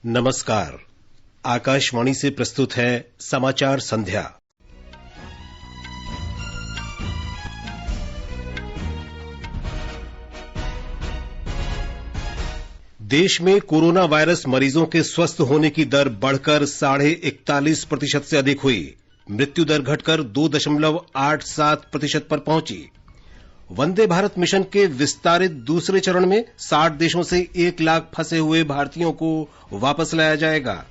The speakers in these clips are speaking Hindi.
नमस्कार। आकाशवाणी से प्रस्तुत है समाचार संध्या। देश में कोरोना वायरस मरीजों के स्वस्थ होने की दर बढ़कर 41.5% से अधिक हुई। मृत्यु दर घटकर 2.87% पर पहुंची। वंदे भारत मिशन के विस्तारित दूसरे चरण में 60 देशों से 1 लाख फंसे हुए भारतीयों को वापस लाया जाएगा।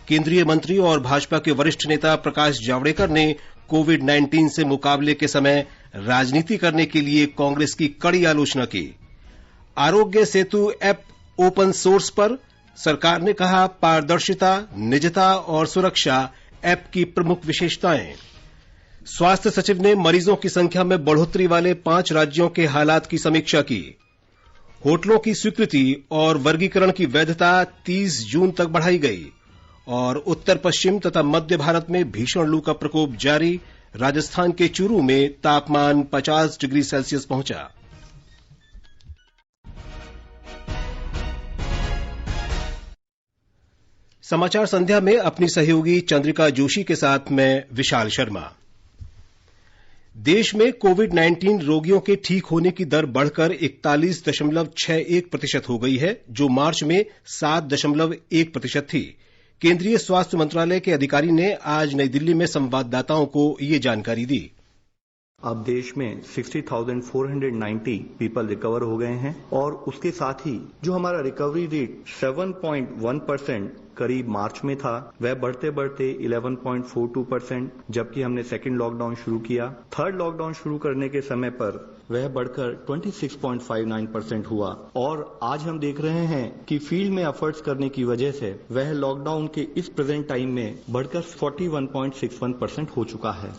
केंद्रीय मंत्री और भाजपा के वरिष्ठ नेता प्रकाश जावड़ेकर ने कोविड-19 से मुकाबले के समय राजनीति करने के लिए कांग्रेस की कड़ी आलोचना की। Aarogya Setu app open source पर सरकार ने कहा, पारदर्शिता, निजता और सुरक्षा ऐप की प्रमुख विशेषताएं। स्वास्थ्य सचिव ने मरीजों की संख्या में बढ़ोतरी वाले 5 राज्यों के हालात की समीक्षा की। होटलों की स्वीकृति और वर्गीकरण की वैधता 30 जून तक बढ़ाई गई। और उत्तर पश्चिम तथा मध्य भारत में भीषण लू का प्रकोप जारी। राजस्थान के चूरू में तापमान 50 डिग्री सेल्सियस पहुंचा। समाचार संध्या में अपनी सहयोगी चंद्रिका जोशी के साथ मैं विशाल शर्मा। देश में कोविड-19 रोगियों के ठीक होने की दर बढ़कर 41.61% हो गई है, जो मार्च में 7.1% थी। केंद्रीय स्वास्थ्य मंत्रालय के अधिकारी ने आज नई दिल्ली में संवाददाताओं को ये जानकारी दी। अब देश में 60,490 पीपल रिकवर हो गए हैं और उसके साथ ही जो हमारा रिकवरी रेट 7.1% करीब मार्च में था, वह बढ़ते बढ़ते 11.42%, जबकि हमने सेकेंड लॉकडाउन शुरू किया। थर्ड लॉकडाउन शुरू करने के समय पर वह बढ़कर 26.59% हुआ और आज हम देख रहे हैं कि फील्ड में एफर्ट्स करने की वजह से वह लॉकडाउन के इस प्रेजेंट टाइम में बढ़कर 41.61% हो चुका है।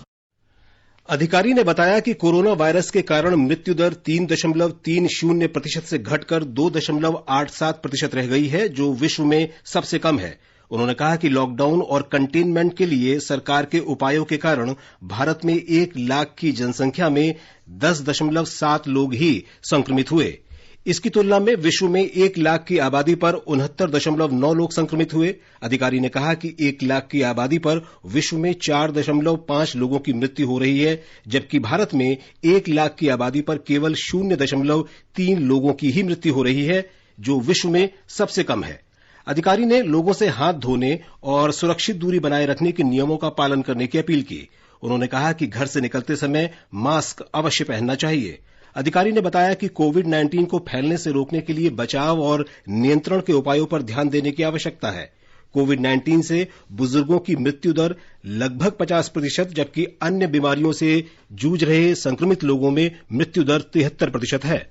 अधिकारी ने बताया कि कोरोना वायरस के कारण मृत्यु दर 3.30% से घटकर 2.87% रह गई है, जो विश्व में सबसे कम है। उन्होंने कहा कि लॉकडाउन और कंटेनमेंट के लिए सरकार के उपायों के कारण भारत में 1 लाख की जनसंख्या में 10.7 लोग ही संक्रमित हुए। इसकी तुलना में विश्व में 1 लाख की आबादी पर 69.9 लोग संक्रमित हुए। अधिकारी ने कहा कि 1 लाख की आबादी पर विश्व में 4.5 लोगों की मृत्यु हो रही है, जबकि भारत में 1 लाख की आबादी पर केवल 0.3 लोगों की ही मृत्यु हो रही है, जो विश्व में सबसे कम है। अधिकारी ने लोगों से हाथ धोने और सुरक्षित दूरी बनाए रखने के नियमों का पालन करने की अपील की। उन्होंने कहा कि घर से निकलते समय मास्क अवश्य पहनना चाहिए। अधिकारी ने बताया कि कोविड-19 को फैलने से रोकने के लिए बचाव और नियंत्रण के उपायों पर ध्यान देने की आवश्यकता है। कोविड-19 से बुजुर्गों की मृत्यु दर लगभग 50%, जबकि अन्य बीमारियों से जूझ रहे संक्रमित लोगों में मृत्यु दर 73% है।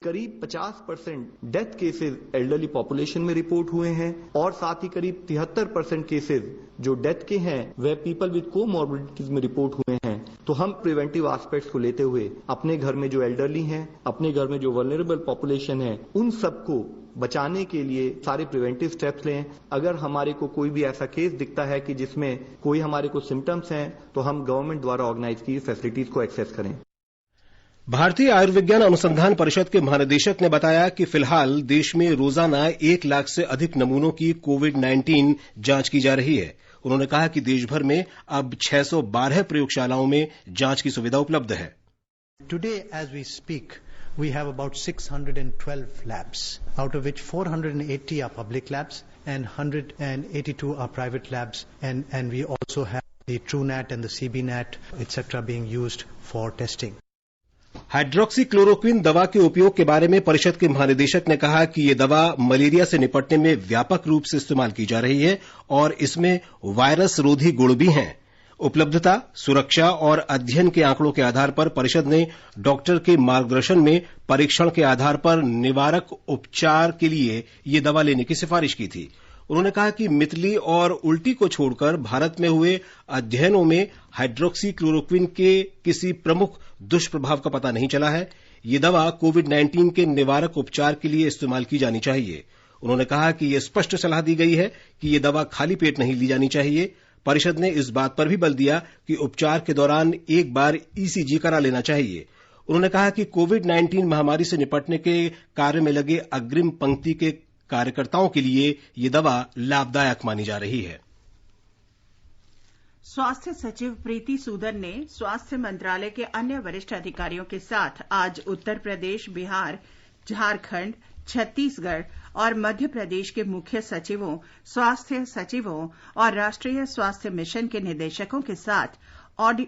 करीब 50% डेथ केसेस एल्डरली पॉपुलेशन में रिपोर्ट हुए हैं और साथ ही करीब 73% केसेस जो डेथ के हैं वह पीपल विद कोमॉर्बिडिटीज में रिपोर्ट हुए हैं। तो हम प्रिवेंटिव एस्पेक्ट्स को लेते हुए अपने घर में जो एल्डरली हैं, अपने घर में जो वल्नरेबल पॉपुलेशन है, उन सबको बचाने के लिए सारे प्रिवेंटिव स्टेप्स लें। अगर हमारे को कोई भी ऐसा केस दिखता है कि जिसमें कोई हमारे को सिम्टम्स हैं, तो हम गवर्नमेंट द्वारा ऑर्गेनाइज की फैसिलिटीज को एक्सेस करें। भारतीय आयुर्विज्ञान अनुसंधान परिषद के महानिदेशक ने बताया कि फिलहाल देश में रोजाना 1 लाख से अधिक नमूनों की कोविड-19 जांच की जा रही है। उन्होंने कहा कि देश भर में अब 612 प्रयोगशालाओं में जांच की सुविधा उपलब्ध है। Today, as we speak, we have about 612 labs, out of which 480 are public labs and 182 are private labs, and we also have the TrueNat and the CBNat, etc., being used for testing. Hydroxychloroquine दवा के उपयोग के बारे में परिषद के महानिदेशक ने कहा कि ये दवा मलेरिया से निपटने में व्यापक रूप से इस्तेमाल की जा रही है और इसमें वायरस रोधी गुण भी हैं। उपलब्धता, सुरक्षा और अध्ययन के आंकड़ों के आधार पर परिषद ने डॉक्टर के मार्गदर्शन में परीक्षण के आधार पर निवारक उपचार के लिए ये दवा लेने की सिफारिश की थी। उन्होंने कहा कि मितली और उल्टी को छोड़कर भारत में हुए अध्ययनों में हाइड्रोक्सीक्लोरोक्विन के किसी प्रमुख दुष्प्रभाव का पता नहीं चला है। ये दवा कोविड-19 के निवारक उपचार के लिए इस्तेमाल की जानी चाहिए। उन्होंने कहा कि यह स्पष्ट सलाह दी गई है कि यह दवा खाली पेट नहीं ली जानी चाहिए। परिषद ने इस बात पर भी बल दिया कि उपचार के दौरान एक बार ईसीजी करा लेना चाहिए। उन्होंने कहा कि कोविड-19 महामारी से निपटने के कार्य में लगे अग्रिम पंक्ति के कार्यकर्ताओं के लिए ये दवा लाभदायक मानी जा रही है। स्वास्थ्य सचिव प्रीति सूदन ने स्वास्थ्य मंत्रालय के अन्य वरिष्ठ अधिकारियों के साथ आज उत्तर प्रदेश, बिहार, झारखंड, छत्तीसगढ़ और मध्य प्रदेश के मुख्य सचिवों, स्वास्थ्य सचिवों और राष्ट्रीय स्वास्थ्य मिशन के निदेशकों के साथ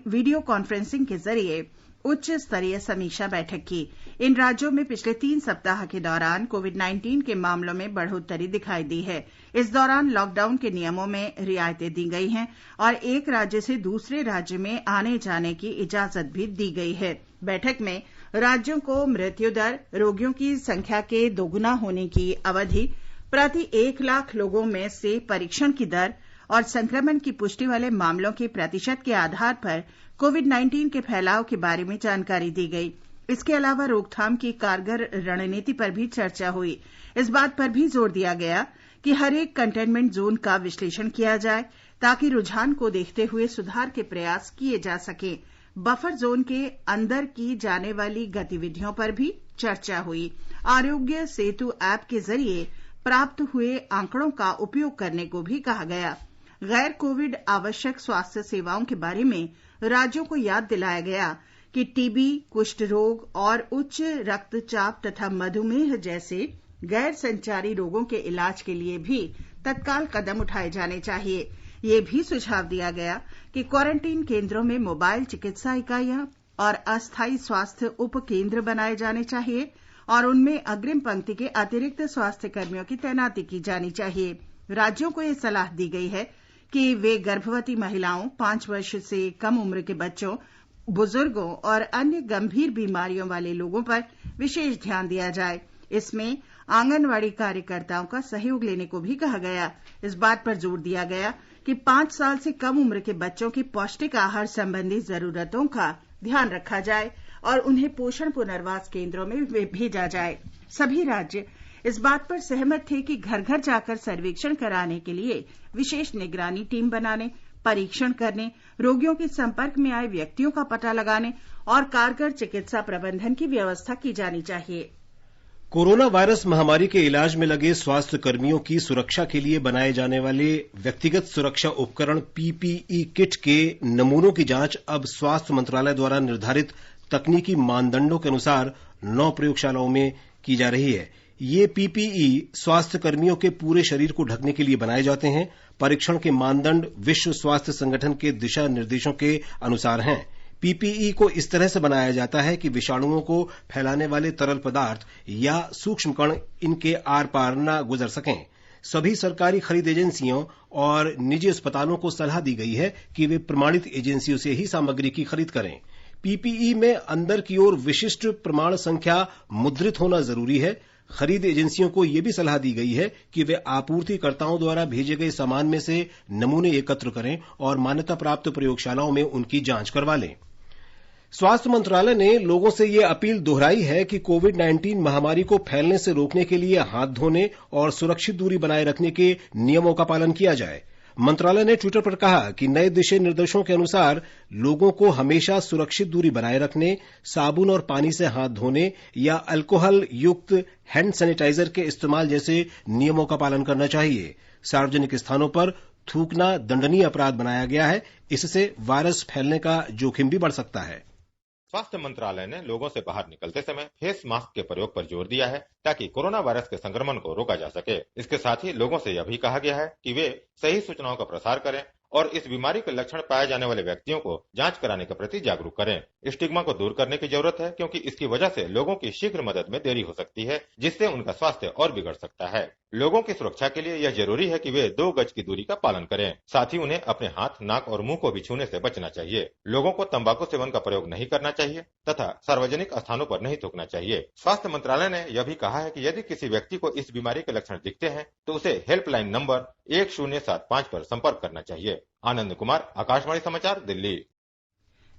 वीडियो कॉन्फ्रेंसिंग के जरिए उच्च स्तरीय समीक्षा बैठक की। इन राज्यों में पिछले 3 सप्ताह के दौरान कोविड-19 के मामलों में बढ़ोत्तरी दिखाई दी है। इस दौरान लॉकडाउन के नियमों में रियायतें दी गई हैं और एक राज्य से दूसरे राज्य में आने जाने की इजाजत भी दी गई है। बैठक में राज्यों को मृत्यु दर, रोगियों की संख्या के दोगुना होने की अवधि, प्रति 1 लाख लोगों में से परीक्षण की दर और संक्रमण की पुष्टि वाले मामलों के प्रतिशत के आधार पर कोविड-19 के फैलाव के बारे में जानकारी दी गई। इसके अलावा रोकथाम की कारगर रणनीति पर भी चर्चा हुई। इस बात पर भी जोर दिया गया कि हर एक कंटेनमेंट जोन का विश्लेषण किया जाए ताकि रुझान को देखते हुए सुधार के प्रयास किए जा सकें। बफर जोन के अंदर की जाने वाली गतिविधियों पर भी चर्चा हुई। आरोग्य सेतु ऐप के जरिए प्राप्त हुए आंकड़ों का उपयोग करने को भी कहा गया। गैर कोविड आवश्यक स्वास्थ्य सेवाओं के बारे में राज्यों को याद दिलाया गया कि टीबी, कुष्ठ रोग और उच्च रक्तचाप तथा मधुमेह जैसे गैर संचारी रोगों के इलाज के लिए भी तत्काल कदम उठाए जाने चाहिए। ये भी सुझाव दिया गया कि क्वारंटीन केंद्रों में मोबाइल चिकित्सा इकाइयां और अस्थायी स्वास्थ्य उप केंद्र बनाए जाने चाहिए और उनमें अग्रिम पंक्ति के अतिरिक्त स्वास्थ्य कर्मियों की तैनाती की जानी चाहिए। राज्यों को यह सलाह दी गई है कि वे गर्भवती महिलाओं, 5 वर्ष से कम उम्र के बच्चों, बुजुर्गों और अन्य गंभीर बीमारियों वाले लोगों पर विशेष ध्यान दिया जाए। इसमें आंगनवाड़ी कार्यकर्ताओं का सहयोग लेने को भी कहा गया। इस बात पर जोर दिया गया कि 5 साल से कम उम्र के बच्चों की पौष्टिक आहार संबंधी जरूरतों का ध्यान रखा जाए और उन्हें पोषण पुनर्वास केंद्रों में भेजा जाए। सभी राज्य इस बात पर सहमत थे कि घर घर जाकर सर्वेक्षण कराने के लिए विशेष निगरानी टीम बनाने, परीक्षण करने, रोगियों के संपर्क में आए व्यक्तियों का पता लगाने और कारगर चिकित्सा प्रबंधन की व्यवस्था की जानी चाहिए। कोरोना वायरस महामारी के इलाज में लगे स्वास्थ्य कर्मियों की सुरक्षा के लिए बनाए जाने वाले व्यक्तिगत सुरक्षा उपकरण पीपीई किट के नमूनों की जांच अब स्वास्थ्य मंत्रालय द्वारा निर्धारित तकनीकी मानदंडों के अनुसार 9 प्रयोगशालाओं में की जा रही है। ये पीपीई स्वास्थ्य कर्मियों के पूरे शरीर को ढकने के लिए बनाए जाते हैं। परीक्षण के मानदंड विश्व स्वास्थ्य संगठन के दिशा निर्देशों के अनुसार हैं। पीपीई को इस तरह से बनाया जाता है कि विषाणुओं को फैलाने वाले तरल पदार्थ या सूक्ष्म कण इनके आर पार न गुजर सकें। सभी सरकारी खरीद एजेंसियों और निजी अस्पतालों को सलाह दी गई है कि वे प्रमाणित एजेंसियों से ही सामग्री की खरीद करें। पीपीई में अंदर की ओर विशिष्ट प्रमाण संख्या मुद्रित होना जरूरी है। खरीद एजेंसियों को यह भी सलाह दी गई है कि वे आपूर्तिकर्ताओं द्वारा भेजे गए सामान में से नमूने एकत्र करें और मान्यता प्राप्त प्रयोगशालाओं में उनकी जांच करवा लें। स्वास्थ्य मंत्रालय ने लोगों से यह अपील दोहराई है कि कोविड-19 महामारी को फैलने से रोकने के लिए हाथ धोने और सुरक्षित दूरी बनाए रखने के नियमों का पालन किया जाए। मंत्रालय ने ट्विटर पर कहा कि नए दिशा निर्देशों के अनुसार लोगों को हमेशा सुरक्षित दूरी बनाए रखने, साबुन और पानी से हाथ धोने या अल्कोहल युक्त हैंड सैनिटाइजर के इस्तेमाल जैसे नियमों का पालन करना चाहिए। सार्वजनिक स्थानों पर थूकना दंडनीय अपराध बनाया गया है। इससे वायरस फैलने का जोखिम भी बढ़ सकता है। स्वास्थ्य मंत्रालय ने लोगों से बाहर निकलते समय फेस मास्क के प्रयोग पर जोर दिया है ताकि कोरोना वायरस के संक्रमण को रोका जा सके। इसके साथ ही लोगों से यह भी कहा गया है कि वे सही सूचनाओं का प्रसार करें और इस बीमारी के लक्षण पाए जाने वाले व्यक्तियों को जांच कराने के प्रति जागरूक करें। स्टिग्मा को दूर करने की जरूरत है क्योंकि इसकी वजह से लोगों की शीघ्र मदद में देरी हो सकती है, जिससे उनका स्वास्थ्य और बिगड़ सकता है। लोगों की सुरक्षा के लिए यह जरूरी है कि वे 2 गज की दूरी का पालन करें। साथ ही उन्हें अपने हाथ, नाक और मुंह को भी छूने से बचना चाहिए। लोगों को तंबाकू सेवन का प्रयोग नहीं करना चाहिए तथा सार्वजनिक स्थानों पर नहीं थूकना चाहिए। स्वास्थ्य मंत्रालय ने यह भी कहा है कि यदि किसी व्यक्ति को इस बीमारी के लक्षण दिखते हैं तो उसे हेल्पलाइन नंबर 1075 पर संपर्क करना चाहिए। आनंद कुमार, आकाशवाणी समाचार, दिल्ली।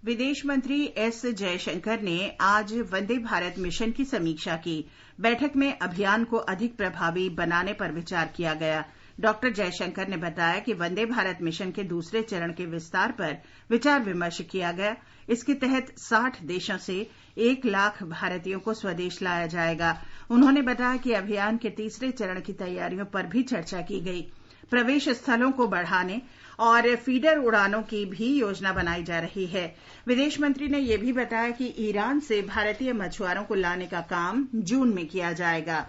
विदेश मंत्री एस जयशंकर ने आज वंदे भारत मिशन की समीक्षा की। बैठक में अभियान को अधिक प्रभावी बनाने पर विचार किया गया। डॉक्टर जयशंकर ने बताया कि वंदे भारत मिशन के दूसरे चरण के विस्तार पर विचार विमर्श किया गया। इसके तहत 60 देशों से 1 लाख भारतीयों को स्वदेश लाया जाएगा। उन्होंने बताया कि अभियान के तीसरे चरण की तैयारियों पर भी चर्चा की गई। प्रवेश स्थलों को बढ़ाने और फीडर उड़ानों की भी योजना बनाई जा रही है। विदेश मंत्री ने यह भी बताया कि ईरान से भारतीय मछुआरों को लाने का काम जून में किया जाएगा।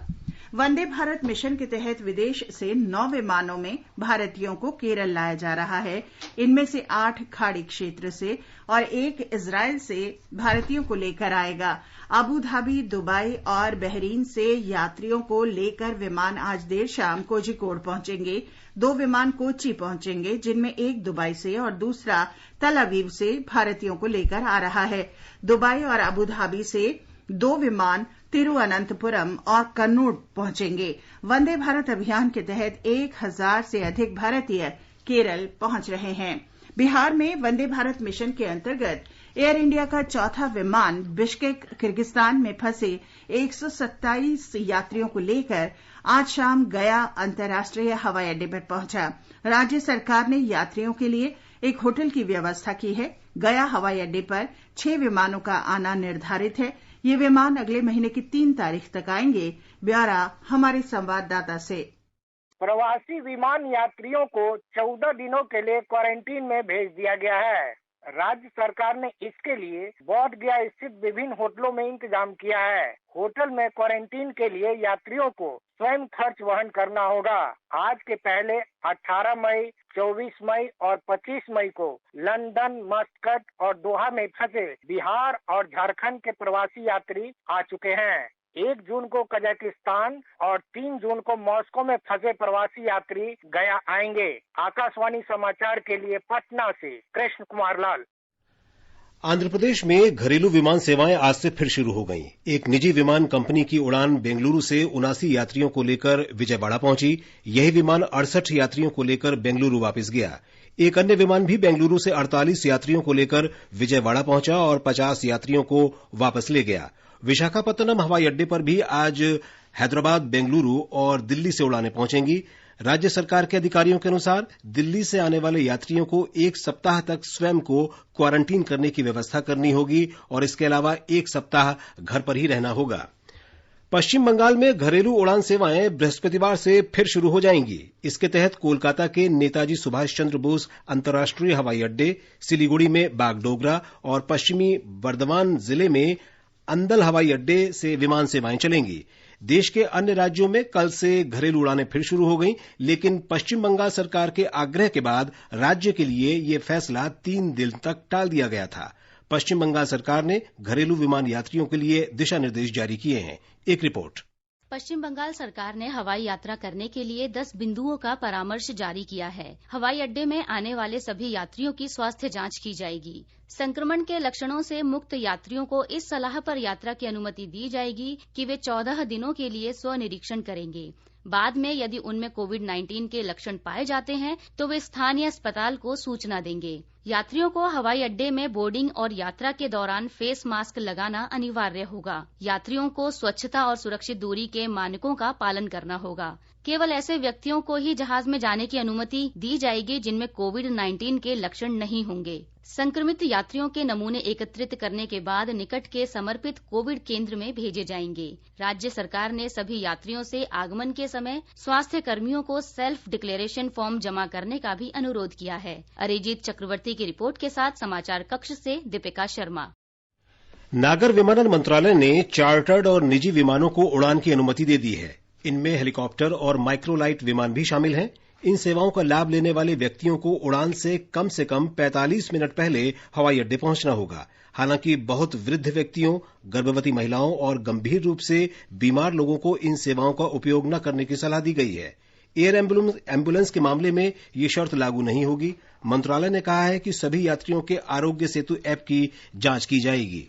वंदे भारत मिशन के तहत विदेश से 9 विमानों में भारतीयों को केरल लाया जा रहा है। इनमें से 8 खाड़ी क्षेत्र से और 1 इजरायल से भारतीयों को लेकर आएगा। अबू धाबी, दुबई और बहरीन से यात्रियों को लेकर विमान आज देर शाम कोझिकोड पहुंचेंगे। 2 विमान कोच्चि पहुंचेंगे, जिनमें एक दुबई से और दूसरा तल अवीव से भारतीयों को लेकर आ रहा है। दुबई और अबू धाबी से 2 विमान तिरुअनंतपुरम और कन्नूर पहुंचेंगे। वंदे भारत अभियान के तहत 1000 से अधिक भारतीय केरल पहुंच रहे हैं। बिहार में वंदे भारत मिशन के अंतर्गत एयर इंडिया का चौथा विमान बिश्केक, किर्गिस्तान में फंसे 127 यात्रियों को लेकर आज शाम गया अंतर्राष्ट्रीय हवाई अड्डे पर पहुंचा। राज्य सरकार ने यात्रियों के लिए एक होटल की व्यवस्था की है। गया हवाई अड्डे पर 6 विमानों का आना निर्धारित है। ये विमान अगले महीने की 3 तारीख तक आएंगे। ब्यौरा हमारे संवाददाता से। प्रवासी विमान यात्रियों को 14 दिनों के लिए क्वारंटीन में भेज दिया गया है। राज्य सरकार ने इसके लिए बोध गया स्थित विभिन्न होटलों में इंतजाम किया है। होटल में क्वारंटीन के लिए यात्रियों को स्वयं खर्च वहन करना होगा। आज के पहले 18 मई, 24 मई और 25 मई को लंदन, मस्कट और दोहा में फंसे बिहार और झारखंड के प्रवासी यात्री आ चुके हैं। 1 जून को कजाकिस्तान और 3 जून को मॉस्को में फंसे प्रवासी यात्री गया आएंगे। आकाशवाणी समाचार के लिए पटना से कृष्ण कुमार लाल। आंध्र प्रदेश में घरेलू विमान सेवाएं आज से फिर शुरू हो गईं। एक निजी विमान कंपनी की उड़ान बेंगलुरु से 79 यात्रियों को लेकर विजयवाड़ा पहुंची। यही विमान 68 यात्रियों को लेकर बेंगलुरु वापस गया। एक अन्य विमान भी बेंगलुरु से 48 यात्रियों को लेकर विजयवाड़ा पहुंचा और 50 यात्रियों को वापस ले गया। विशाखापत्तनम हवाई अड्डे पर भी आज हैदराबाद, बेंगलुरु और दिल्ली से उड़ानें पहुंचेंगी। राज्य सरकार के अधिकारियों के अनुसार दिल्ली से आने वाले यात्रियों को 1 सप्ताह तक स्वयं को क्वारंटीन करने की व्यवस्था करनी होगी और इसके अलावा 1 सप्ताह घर पर ही रहना होगा। पश्चिम बंगाल में घरेलू उड़ान सेवाएं बृहस्पतिवार से फिर शुरू हो जाएंगी। इसके तहत कोलकाता के नेताजी सुभाष चंद्र बोस अंतर्राष्ट्रीय हवाई अड्डे, सिलीगुड़ी में बागडोगरा और पश्चिमी बर्धमान जिले में अंदल हवाई अड्डे से विमान सेवाएं चलेंगी। देश के अन्य राज्यों में कल से घरेलू उड़ानें फिर शुरू हो गईं, लेकिन पश्चिम बंगाल सरकार के आग्रह के बाद राज्य के लिए यह फैसला 3 दिन तक टाल दिया गया था। पश्चिम बंगाल सरकार ने घरेलू विमान यात्रियों के लिए दिशा निर्देश जारी किए हैं। एक रिपोर्ट। पश्चिम बंगाल सरकार ने हवाई यात्रा करने के लिए 10 बिंदुओं का परामर्श जारी किया है। हवाई अड्डे में आने वाले सभी यात्रियों की स्वास्थ्य जांच की जाएगी। संक्रमण के लक्षणों से मुक्त यात्रियों को इस सलाह पर यात्रा की अनुमति दी जाएगी कि वे 14 दिनों के लिए स्वनिरीक्षण करेंगे। बाद में यदि उनमें कोविड-19 के लक्षण पाए जाते हैं तो वे स्थानीय अस्पताल को सूचना देंगे। यात्रियों को हवाई अड्डे में बोर्डिंग और यात्रा के दौरान फेस मास्क लगाना अनिवार्य होगा। यात्रियों को स्वच्छता और सुरक्षित दूरी के मानकों का पालन करना होगा। केवल ऐसे व्यक्तियों को ही जहाज में जाने की अनुमति दी जाएगी जिनमें कोविड-19 के लक्षण नहीं होंगे। संक्रमित यात्रियों के नमूने एकत्रित करने के बाद निकट के समर्पित कोविड केंद्र में भेजे जाएंगे। राज्य सरकार ने सभी यात्रियों से आगमन के समय स्वास्थ्य कर्मियों को सेल्फ डिक्लेरेशन फॉर्म जमा करने का भी अनुरोध किया है। अरिजीत चक्रवर्ती की रिपोर्ट के साथ समाचार कक्ष से दीपिका शर्मा। नागर विमानन मंत्रालय ने चार्टर्ड और निजी विमानों को उड़ान की अनुमति दे दी है। इनमें हेलीकॉप्टर और माइक्रोलाइट विमान भी शामिल हैं। इन सेवाओं का लाभ लेने वाले व्यक्तियों को उड़ान से कम 45 मिनट पहले हवाई अड्डे पहुंचना होगा। हालांकि बहुत वृद्ध व्यक्तियों, गर्भवती महिलाओं और गंभीर रूप से बीमार लोगों को इन सेवाओं का उपयोग न करने की सलाह दी गई है। एयर एम्बुलेंस के मामले में ये शर्त लागू नहीं होगी। मंत्रालय ने कहा है कि सभी यात्रियों के आरोग्य सेतु ऐप की जांच की जाएगी।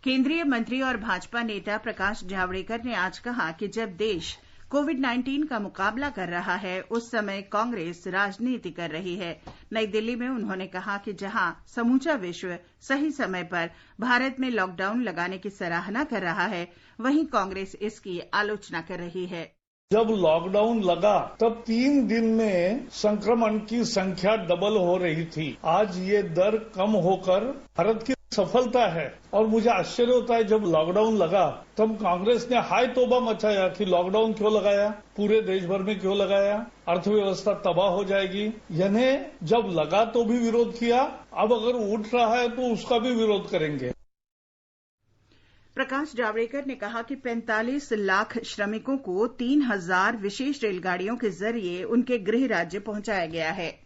केंद्रीय मंत्री और भाजपा नेता प्रकाश जावड़ेकर ने आज कहा कि जब देश कोविड-19 का मुकाबला कर रहा है उस समय कांग्रेस राजनीति कर रही है। नई दिल्ली में उन्होंने कहा कि जहां समूचा विश्व सही समय पर भारत में लॉकडाउन लगाने की सराहना कर रहा है, वहीं कांग्रेस इसकी आलोचना कर रही है। जब लॉकडाउन लगा तब 3 दिन में संक्रमण की संख्या डबल हो रही थी। आज ये दर कम होकर भारत की सफलता है। और मुझे आश्चर्य होता है, जब लॉकडाउन लगा तब कांग्रेस ने हाय तौबा मचाया कि लॉकडाउन क्यों लगाया, पूरे देश भर में क्यों लगाया, अर्थव्यवस्था तबाह हो जाएगी। यानी जब लगा तो भी विरोध किया, अब अगर उठ रहा है तो उसका भी विरोध करेंगे। प्रकाश जावड़ेकर ने कहा कि 45 लाख श्रमिकों को 3000 विशेष रेलगाड़ियों के जरिए उनके गृह राज्य पहुंचाया गया है।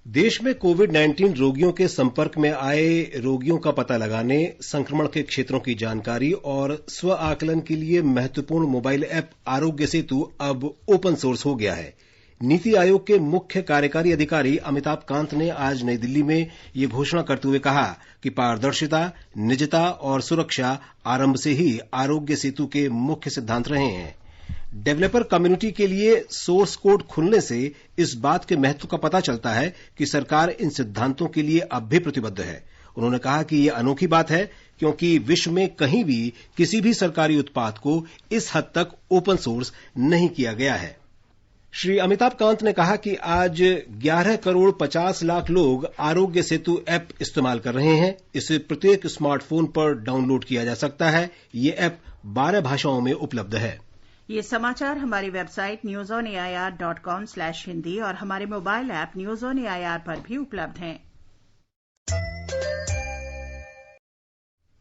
देश में कोविड-19 रोगियों के संपर्क में आए रोगियों का पता लगाने, संक्रमण के क्षेत्रों की जानकारी और स्व आकलन के लिए महत्वपूर्ण मोबाइल ऐप आरोग्य सेतु अब ओपन सोर्स हो गया है। नीति आयोग के मुख्य कार्यकारी अधिकारी अमिताभ कांत ने आज नई दिल्ली में ये घोषणा करते हुए कहा कि पारदर्शिता, निजता और सुरक्षा आरंभ से ही आरोग्य सेतु के मुख्य सिद्धांत रहे हैं। डेवलपर कम्युनिटी के लिए सोर्स कोड खुलने से इस बात के महत्व का पता चलता है कि सरकार इन सिद्धांतों के लिए अब भी प्रतिबद्ध है। उन्होंने कहा कि यह अनोखी बात है क्योंकि विश्व में कहीं भी किसी भी सरकारी उत्पाद को इस हद तक ओपन सोर्स नहीं किया गया है। श्री अमिताभ कांत ने कहा कि आज 11 करोड़ 50 लाख लोग आरोग्य सेतु ऐप इस्तेमाल कर रहे हैं। इसे प्रत्येक स्मार्टफोन पर डाउनलोड किया जा सकता है। ये ऐप 12 भाषाओं में उपलब्ध है। ये समाचार हमारी वेबसाइट newsonair.com/hindi और हमारे mobile app news on AIR पर भी उपलब्ध हैं।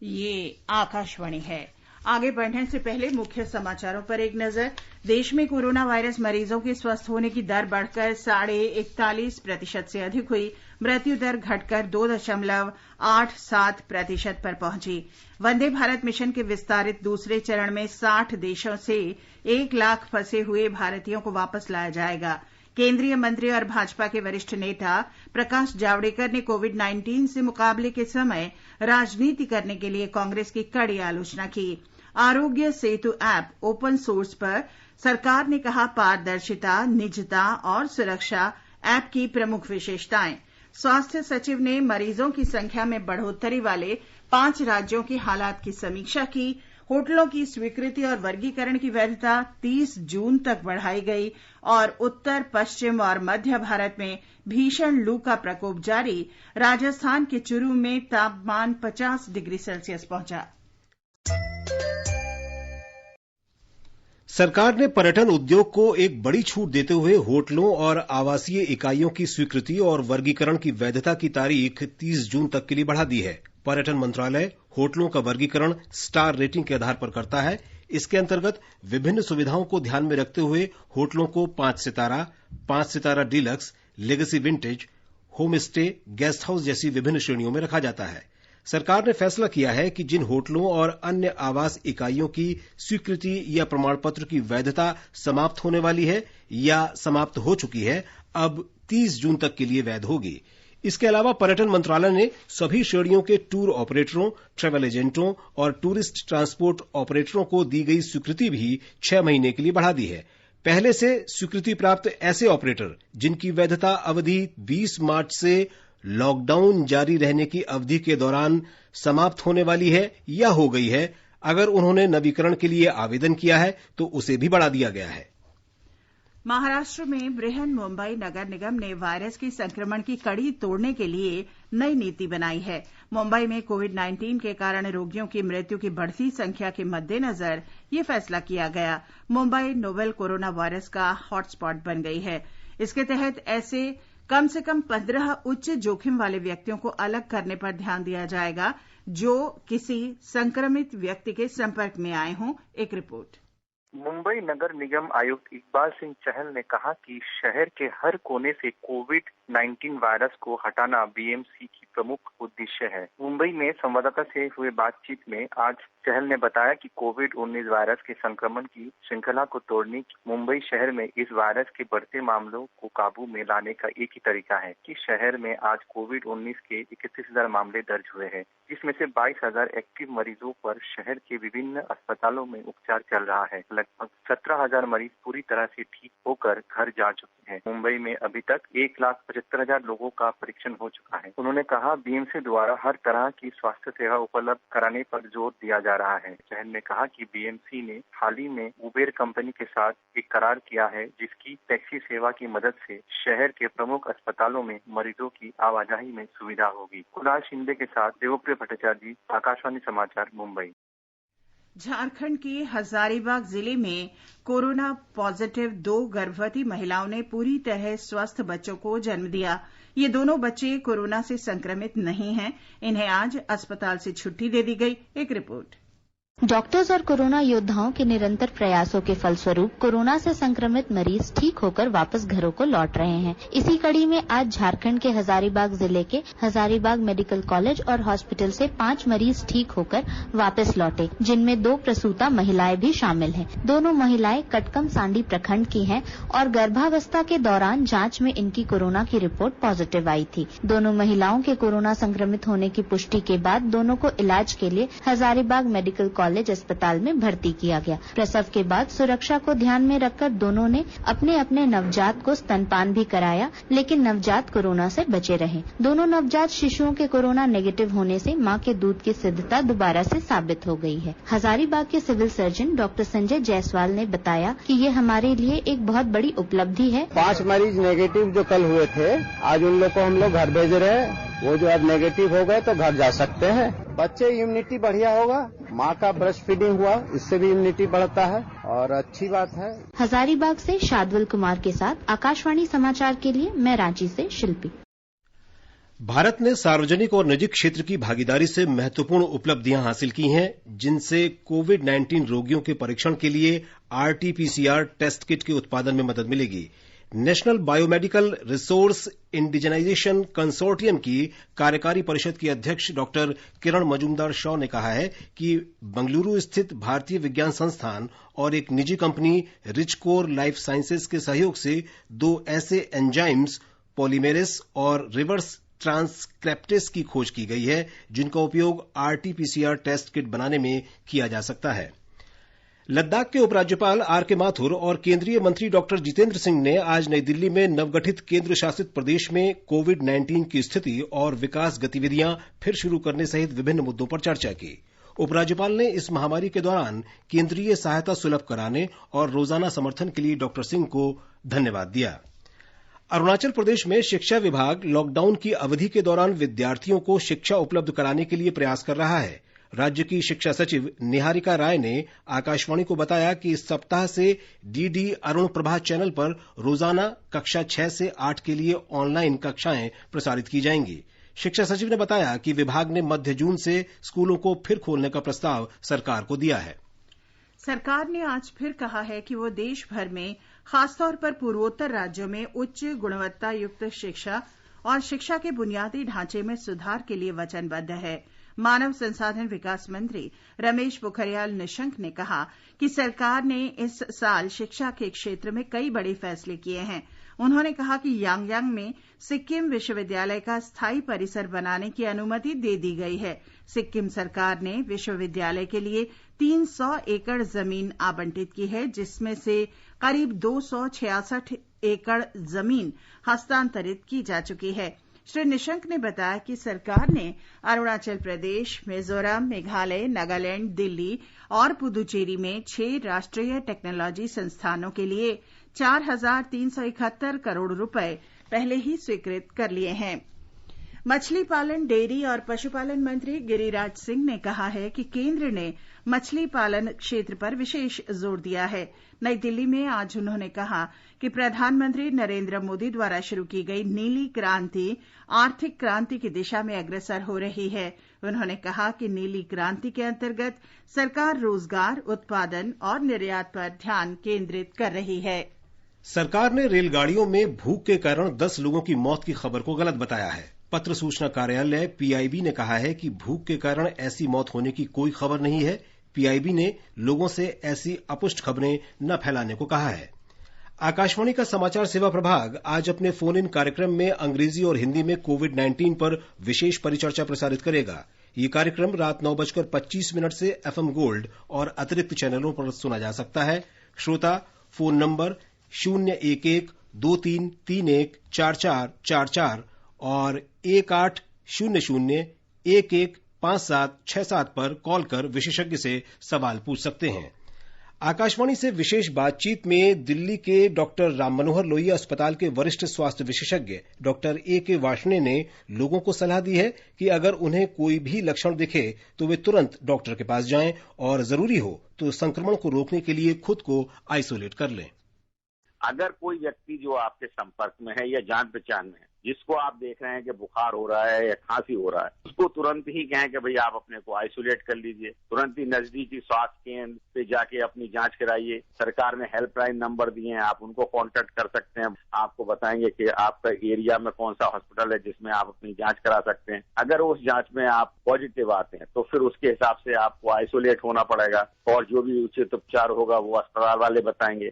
ये आकाशवाणी है। आगे बढ़ने से पहले मुख्य समाचारों पर एक नजर। देश में कोरोना वायरस मरीजों के स्वस्थ होने की दर बढ़कर 41.5% से अधिक हुई। मृत्यु दर घटकर 2.87% पर पहुंची। वंदे भारत मिशन के विस्तारित दूसरे चरण में 60 देशों से 1 लाख फंसे हुए भारतीयों को वापस लाया जाएगा। केंद्रीय मंत्री और भाजपा के वरिष्ठ नेता प्रकाश जावड़ेकर ने कोविड-19 से मुकाबले के समय राजनीति करने के लिए कांग्रेस की कड़ी आलोचना की। Aarogya Setu app open source पर सरकार ने कहा पारदर्शिता, निजता और सुरक्षा ऐप की प्रमुख विशेषताएं। स्वास्थ्य सचिव ने मरीजों की संख्या में बढ़ोतरी वाले 5 राज्यों के हालात की समीक्षा की। होटलों की स्वीकृति और वर्गीकरण की वैधता 30 जून तक बढ़ाई गई और उत्तर, पश्चिम और मध्य भारत में भीषण लू का प्रकोप जारी। राजस्थान के चुरू में तापमान 50 डिग्री सेल्सियस पहुंचा। सरकार ने पर्यटन उद्योग को एक बड़ी छूट देते हुए होटलों और आवासीय इकाइयों की स्वीकृति और वर्गीकरण की वैधता की तारीख 30 जून तक के लिए बढ़ा दी है। पर्यटन मंत्रालय होटलों का वर्गीकरण स्टार रेटिंग के आधार पर करता है। इसके अंतर्गत विभिन्न सुविधाओं को ध्यान में रखते हुए होटलों को 5 सितारा, 5 सितारा deluxe, legacy vintage, home stay, guest house जैसी विभिन्न श्रेणियों में रखा जाता है। सरकार ने फैसला किया है कि जिन होटलों और अन्य आवास इकाइयों की स्वीकृति या प्रमाण पत्र की वैधता समाप्त होने वाली है या समाप्त हो चुकी है, अब 30 जून तक के लिए वैध होगी। इसके अलावा पर्यटन मंत्रालय ने सभी श्रेणियों के टूर ऑपरेटरों, ट्रैवल एजेंटों और टूरिस्ट ट्रांसपोर्ट ऑपरेटरों को दी गई स्वीकृति भी 6 महीने के लिए बढ़ा दी है। पहले से स्वीकृति प्राप्त ऐसे ऑपरेटर जिनकी वैधता अवधि 20 मार्च से लॉकडाउन जारी रहने की अवधि के दौरान समाप्त होने वाली है या हो गई है, अगर उन्होंने नवीकरण के लिए आवेदन किया है तो उसे भी बढ़ा दिया गया है। महाराष्ट्र में बृहन मुंबई नगर निगम ने वायरस के संक्रमण की कड़ी तोड़ने के लिए नई नीति बनाई है। मुंबई में कोविड-19 के कारण रोगियों की मृत्यु की बढ़ती संख्या के मद्देनजर यह फैसला किया गया। मुंबई नोवेल कोरोना वायरस का हॉटस्पॉट बन गई है। इसके तहत ऐसे कम से कम 15 उच्च जोखिम वाले व्यक्तियों को अलग करने पर ध्यान दिया जाएगा जो किसी संक्रमित व्यक्ति के संपर्क में आए हों। एक रिपोर्ट। मुंबई नगर निगम आयुक्त इकबाल सिंह चहल ने कहा कि शहर के हर कोने से कोविड-19 वायरस को हटाना बीएमसी की प्रमुख उद्देश्य है। मुंबई में संवाददाता से हुए बातचीत में आज चहल ने बताया कि कोविड-19 वायरस के संक्रमण की श्रृंखला को तोड़ने की मुंबई शहर में इस वायरस के बढ़ते मामलों को काबू में लाने का एक ही तरीका है कि शहर में आज कोविड-19 के 31,000 मामले दर्ज हुए हैं, जिसमें से 22,000 एक्टिव मरीजों पर शहर के विभिन्न अस्पतालों में उपचार चल रहा है। लगभग 17,000 मरीज पूरी तरह से ठीक होकर घर जा चुके हैं। मुंबई में अभी तक 1,75,000 लोगों का परीक्षण हो चुका है। उन्होंने कहा, बीएमसी द्वारा हर तरह की स्वास्थ्य सेवा उपलब्ध कराने पर जोर दिया जा रहा है। चहल ने कहा कि बीएमसी ने हाल ही में उबेर कंपनी के साथ एक करार किया है, जिसकी टैक्सी सेवा की मदद से शहर के प्रमुख अस्पतालों में मरीजों की आवाजाही में सुविधा होगी। कुणाल शिंदे के साथ देवप्रिय भट्टाचार्य, आकाशवाणी समाचार, मुंबई। झारखंड के हजारीबाग जिले में कोरोना पॉजिटिव 2 गर्भवती महिलाओं ने पूरी तरह स्वस्थ बच्चों को जन्म दिया। ये दोनों बच्चे कोरोना से संक्रमित नहीं हैं। इन्हें आज अस्पताल से छुट्टी दे दी गई। एक रिपोर्ट। डॉक्टर्स और कोरोना योद्धाओं के निरंतर प्रयासों के फलस्वरूप कोरोना से संक्रमित मरीज ठीक होकर वापस घरों को लौट रहे हैं। इसी कड़ी में आज झारखंड के हजारीबाग जिले के हजारीबाग मेडिकल कॉलेज और हॉस्पिटल से 5 मरीज ठीक होकर वापस लौटे, जिनमें 2 प्रसूता महिलाएं भी शामिल हैं। दोनों महिलाएं कटकम सांडी प्रखंड की हैं और गर्भावस्था के दौरान जांच में इनकी कोरोना की रिपोर्ट पॉजिटिव आई थी। दोनों महिलाओं के कोरोना संक्रमित होने की पुष्टि के बाद दोनों को इलाज के लिए हजारीबाग मेडिकल कॉलेज अस्पताल में भर्ती किया गया। प्रसव के बाद सुरक्षा को ध्यान में रखकर दोनों ने अपने अपने नवजात को स्तनपान भी कराया, लेकिन नवजात कोरोना से बचे रहे। दोनों नवजात शिशुओं के कोरोना नेगेटिव होने से मां के दूध की सिद्धता दोबारा से साबित हो गई है। हजारीबाग के civil surgeon doctor Sanjay Jaiswal ने बताया कि ये हमारे लिए एक बहुत बड़ी उपलब्धि है। 5 मरीज नेगेटिव जो कल हुए थे, आज उन लोग को हम लोग घर भेज रहे हैं। वो जो अब नेगेटिव हो गए तो घर जा सकते हैं। बच्चे इम्यूनिटी बढ़िया होगा, माँ का ब्रेस्ट फीडिंग हुआ, इससे भी इम्यूनिटी बढ़ता है और अच्छी बात है। हजारीबाग से शादवल कुमार के साथ आकाशवाणी समाचार के लिए मैं रांची से शिल्पी। भारत ने सार्वजनिक और निजी क्षेत्र की भागीदारी से महत्वपूर्ण उपलब्धियां हासिल की हैं, जिनसे कोविड-19 रोगियों के परीक्षण के लिए आरटी-पीसीआर टेस्ट किट के उत्पादन में मदद मिलेगी। National biomedical resource indigenisation consortium की कार्यकारी परिषद की अध्यक्ष डॉक्टर किरण मजूमदार शॉ ने कहा है कि बंगलुरु स्थित भारतीय विज्ञान संस्थान और एक निजी कंपनी रिचकोर लाइफ साइंसेज के सहयोग से 2 ऐसे एंजाइम्स पॉलीमेरेस और रिवर्स ट्रांसक्रिप्टेस की खोज की गई है, जिनका उपयोग आरटी-पीसीआर टेस्ट किट बनाने में किया जा सकता है। लद्दाख के उपराज्यपाल आर.के. माथुर और केंद्रीय मंत्री डॉक्टर जितेंद्र सिंह ने आज नई दिल्ली में नवगठित केंद्र शासित प्रदेश में कोविड-19 की स्थिति और विकास गतिविधियां फिर शुरू करने सहित विभिन्न मुद्दों पर चर्चा की। उपराज्यपाल ने इस महामारी के दौरान केंद्रीय सहायता सुलभ कराने और रोजाना समर्थन के लिए डॉक्टर सिंह को धन्यवाद दिया। अरुणाचल प्रदेश में शिक्षा विभाग लॉकडाउन की अवधि के दौरान विद्यार्थियों को शिक्षा उपलब्ध कराने के लिए प्रयास कर रहा है। राज्य की शिक्षा सचिव निहारिका राय ने आकाशवाणी को बताया कि इस सप्ताह से डीडी अरुण प्रभा चैनल पर रोजाना कक्षा 6 से 8 के लिए ऑनलाइन कक्षाएं प्रसारित की जाएंगी। शिक्षा सचिव ने बताया कि विभाग ने मध्य जून से स्कूलों को फिर खोलने का प्रस्ताव सरकार को दिया है। सरकार ने आज फिर कहा है कि वो देश भर में खासतौर पर पूर्वोत्तर राज्यों में उच्च गुणवत्ता युक्त शिक्षा और शिक्षा के बुनियादी ढांचे में सुधार के लिए वचनबद्ध है। मानव संसाधन विकास मंत्री रमेश पोखरियाल निशंक ने कहा कि सरकार ने इस साल शिक्षा के क्षेत्र में कई बड़े फैसले किए हैं। उन्होंने कहा कि यांगयांग में सिक्किम विश्वविद्यालय का स्थायी परिसर बनाने की अनुमति दे दी गई है। सिक्किम सरकार ने विश्वविद्यालय के लिए 300 एकड़ जमीन आवंटित की है, जिसमें से करीब 266 एकड़ जमीन हस्तांतरित की जा चुकी है। श्री निशंक ने बताया कि सरकार ने अरुणाचल प्रदेश, मिजोरम, मेघालय, नागालैंड, दिल्ली और पुदुचेरी में 6 राष्ट्रीय टेक्नोलॉजी संस्थानों के लिए 4,371 करोड़ रुपए पहले ही स्वीकृत कर लिए हैं। मछली पालन, डेयरी और पशुपालन मंत्री गिरिराज सिंह ने कहा है कि केंद्र ने मछली पालन क्षेत्र पर विशेष जोर दिया है। नई दिल्ली में आज उन्होंने कहा कि प्रधानमंत्री नरेंद्र मोदी द्वारा शुरू की गई नीली क्रांति आर्थिक क्रांति की दिशा में अग्रसर हो रही है। उन्होंने कहा कि नीली क्रांति के अंतर्गत सरकार रोजगार, उत्पादन और निर्यात पर ध्यान केंद्रित कर रही है। सरकार ने रेलगाड़ियों में भूख के कारण 10 लोगों की मौत की खबर को गलत बताया है। पत्र सूचना कार्यालय पीआईबी ने कहा है कि भूख के कारण ऐसी मौत होने की कोई खबर नहीं है। पीआईबी ने लोगों से ऐसी अपुष्ट खबरें न फैलाने को कहा है। आकाशवाणी का समाचार सेवा प्रभाग आज अपने फोन इन कार्यक्रम में अंग्रेजी और हिंदी में कोविड-19 पर विशेष परिचर्चा प्रसारित करेगा। ये कार्यक्रम रात 9:25 से एफएम गोल्ड और अतिरिक्त चैनलों पर सुना जा सकता है। श्रोता फोन नंबर 011-2331-4444 और 1800-115767 पर कॉल कर विशेषज्ञ से सवाल पूछ सकते हैं। आकाशवाणी से विशेष बातचीत में दिल्ली के डॉक्टर राम मनोहर लोहिया अस्पताल के वरिष्ठ स्वास्थ्य विशेषज्ञ डॉक्टर A.K. वार्ष्णेय ने लोगों को सलाह दी है कि अगर उन्हें कोई भी लक्षण दिखे तो वे तुरंत डॉक्टर के पास जाएं और जरूरी हो तो संक्रमण को रोकने के लिए खुद को आइसोलेट कर लें। अगर कोई व्यक्ति जो आपके संपर्क में है या जान पहचान में है, जिसको आप देख रहे हैं कि बुखार हो रहा है या खांसी हो रहा है, उसको तुरंत ही कहें कि भाई आप अपने को आइसोलेट कर लीजिए। तुरंत ही नजदीकी स्वास्थ्य केंद्र पे जाके अपनी जांच कराइए। सरकार ने हेल्पलाइन नंबर दिए हैं, आप उनको कांटेक्ट कर सकते हैं। आपको बताएंगे कि आपका एरिया में कौन सा हॉस्पिटल है जिसमें आप अपनी जांच करा सकते हैं। अगर उस जांच में आप पॉजिटिव आते हैं तो फिर उसके हिसाब से आपको आइसोलेट होना पड़ेगा और जो भी उचित उपचार होगा वो अस्पताल वाले बताएंगे।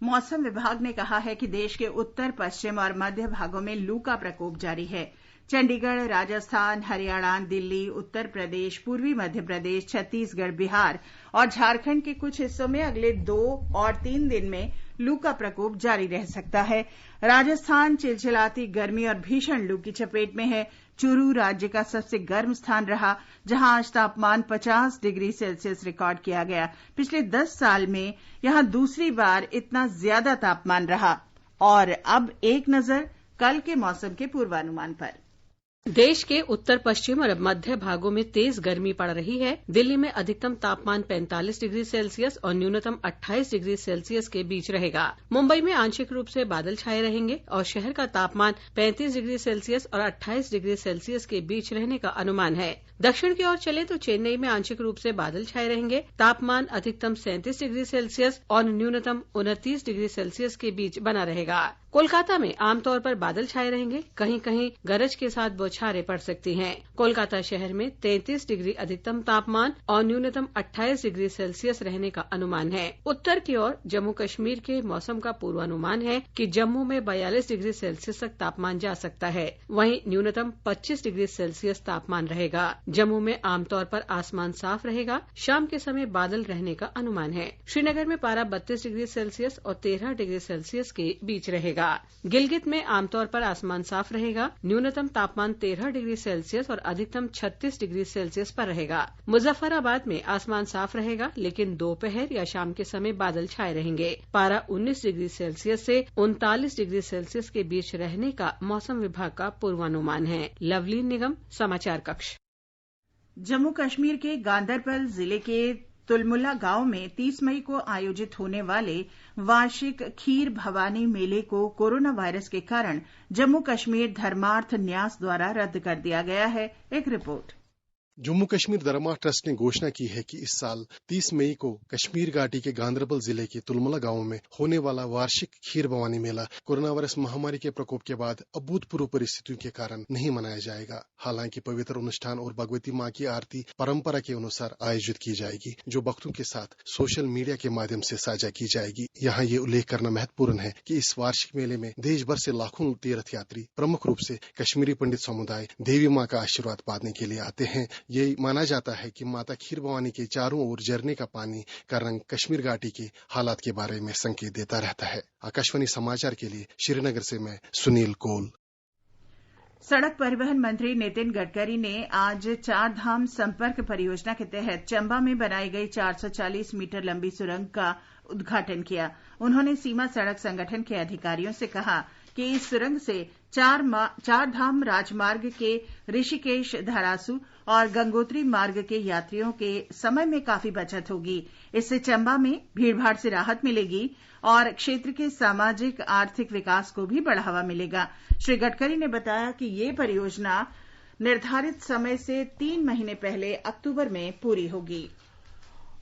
मौसम विभाग ने कहा है कि देश के उत्तर पश्चिम और मध्य भागों में लू का प्रकोप जारी है। चंडीगढ़, राजस्थान, हरियाणा, दिल्ली, उत्तर प्रदेश, पूर्वी मध्य प्रदेश, छत्तीसगढ़, बिहार और झारखंड के कुछ हिस्सों में अगले 2 और 3 दिन में लू का प्रकोप जारी रह सकता है। राजस्थान चिलचिलाती गर्मी और भीषण लू की चपेट में है। चूरू राज्य का सबसे गर्म स्थान रहा, जहां आज तापमान 50 डिग्री सेल्सियस रिकॉर्ड किया गया। पिछले 10 साल में यहां दूसरी बार इतना ज्यादा तापमान रहा। और अब एक नजर कल के मौसम के पूर्वानुमान पर। देश के उत्तर पश्चिम और मध्य भागों में तेज गर्मी पड़ रही है। दिल्ली में अधिकतम तापमान 45 डिग्री सेल्सियस और न्यूनतम 28 डिग्री सेल्सियस के बीच रहेगा। मुंबई में आंशिक रूप से बादल छाए रहेंगे और शहर का तापमान 35 डिग्री सेल्सियस और 28 डिग्री सेल्सियस के बीच रहने का अनुमान है। दक्षिण की ओर चले तो चेन्नई में आंशिक रूप से बादल छाए रहेंगे। तापमान अधिकतम 37 डिग्री सेल्सियस और न्यूनतम 29 डिग्री सेल्सियस के बीच बना रहेगा। कोलकाता में आमतौर पर बादल छाए रहेंगे, कहीं कहीं गरज के साथ बौछारें पड़ सकती हैं। कोलकाता शहर में 33 डिग्री अधिकतम तापमान और न्यूनतम 28 डिग्री सेल्सियस रहने का अनुमान है। उत्तर की ओर जम्मू कश्मीर के मौसम का पूर्वानुमान है कि जम्मू में 42 डिग्री सेल्सियस तक तापमान जा सकता है। वहीं न्यूनतम 25 डिग्री सेल्सियस तापमान रहेगा। जम्मू में आमतौर पर आसमान साफ रहेगा। शाम के समय बादल रहने का अनुमान है। श्रीनगर में पारा 32 डिग्री सेल्सियस और 13 डिग्री सेल्सियस के बीच रहेगा। गिलगित में आमतौर पर आसमान साफ रहेगा। न्यूनतम तापमान 13 डिग्री सेल्सियस और अधिकतम 36 डिग्री सेल्सियस पर रहेगा। मुजफ्फराबाद में आसमान साफ रहेगा, लेकिन दोपहर या शाम के समय बादल छाए रहेंगे। पारा 19 डिग्री सेल्सियस से 39 डिग्री सेल्सियस के बीच रहने का मौसम विभाग का पूर्वानुमान है। लवलीन निगम, समाचार कक्ष। जम्मू कश्मीर के गांदरबल जिले के तुलमुला गांव में 30 मई को आयोजित होने वाले वार्षिक खीर भवानी मेले को कोरोना वायरस के कारण जम्मू कश्मीर धर्मार्थ न्यास द्वारा रद्द कर दिया गया है। एक रिपोर्ट। जम्मू कश्मीर धर्मा ट्रस्ट ने घोषणा की है कि इस साल 30 मई को कश्मीर घाटी के गांदरबल जिले के तुलमुला गांव में होने वाला वार्षिक खीर भवानी मेला कोरोना वायरस महामारी के प्रकोप के बाद अभूतपूर्व परिस्थितियों के कारण नहीं मनाया जाएगा। हालांकि पवित्र अनुष्ठान और भगवती मां की आरती परंपरा के अनुसार आयोजित की जाएगी, जो भक्तों के साथ सोशल मीडिया के माध्यम से साझा की जाएगी। यहाँ ये उल्लेख करना महत्वपूर्ण है कि इस वार्षिक मेले में देश भर से लाखों तीर्थ यात्री प्रमुख रूप से कश्मीरी पंडित समुदाय देवी मां का आशीर्वाद पाने के लिए आते हैं। ये माना जाता है कि माता खीर भवानी के चारों ओर झरने का पानी का रंग कश्मीर घाटी के हालात के बारे में संकेत देता रहता है। आकाशवाणी समाचार के लिए श्रीनगर से मैं सुनील कोल। सड़क परिवहन मंत्री नितिन गडकरी ने आज चार धाम संपर्क परियोजना के तहत चंबा में बनाई गई 440 मीटर लंबी सुरंग का उद्घाटन किया। उन्होंने सीमा सड़क संगठन के अधिकारियों से कहा कि इस सुरंग से चार धाम राजमार्ग के ऋषिकेश, धरासू और गंगोत्री मार्ग के यात्रियों के समय में काफी बचत होगी। इससे चंबा में भीड़भाड़ से राहत मिलेगी और क्षेत्र के सामाजिक आर्थिक विकास को भी बढ़ावा मिलेगा। श्री गडकरी ने बताया कि ये परियोजना निर्धारित समय से 3 महीने पहले अक्टूबर में पूरी होगी।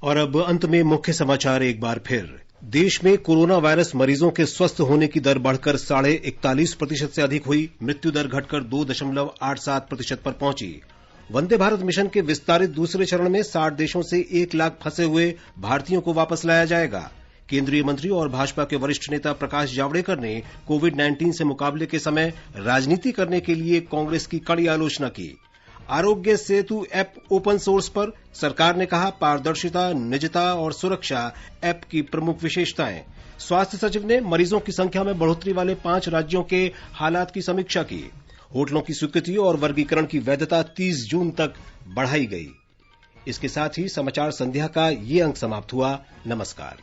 और अब अंत में मुख्य समाचार एक बार फिर। देश में कोरोना वायरस मरीजों के स्वस्थ होने की दर बढ़कर 41.5% से अधिक हुई। मृत्यु दर घटकर 2.87% पर पहुंची। वंदे भारत मिशन के विस्तारित दूसरे चरण में 60 देशों से 1 लाख फंसे हुए भारतीयों को वापस लाया जाएगा। केंद्रीय मंत्री और भाजपा के वरिष्ठ नेता प्रकाश जावड़ेकर ने कोविड-19 से मुकाबले के समय राजनीति करने के लिए कांग्रेस की कड़ी आलोचना की। Aarogya Setu app open source पर सरकार ने कहा पारदर्शिता, निजता और सुरक्षा ऐप की प्रमुख विशेषताएं। स्वास्थ्य सचिव ने मरीजों की संख्या में बढ़ोतरी वाले 5 राज्यों के हालात की समीक्षा की। होटलों की स्वीकृति और वर्गीकरण की वैधता 30 जून तक बढ़ाई गई। इसके साथ ही समाचार संध्या का ये अंक समाप्त हुआ। नमस्कार।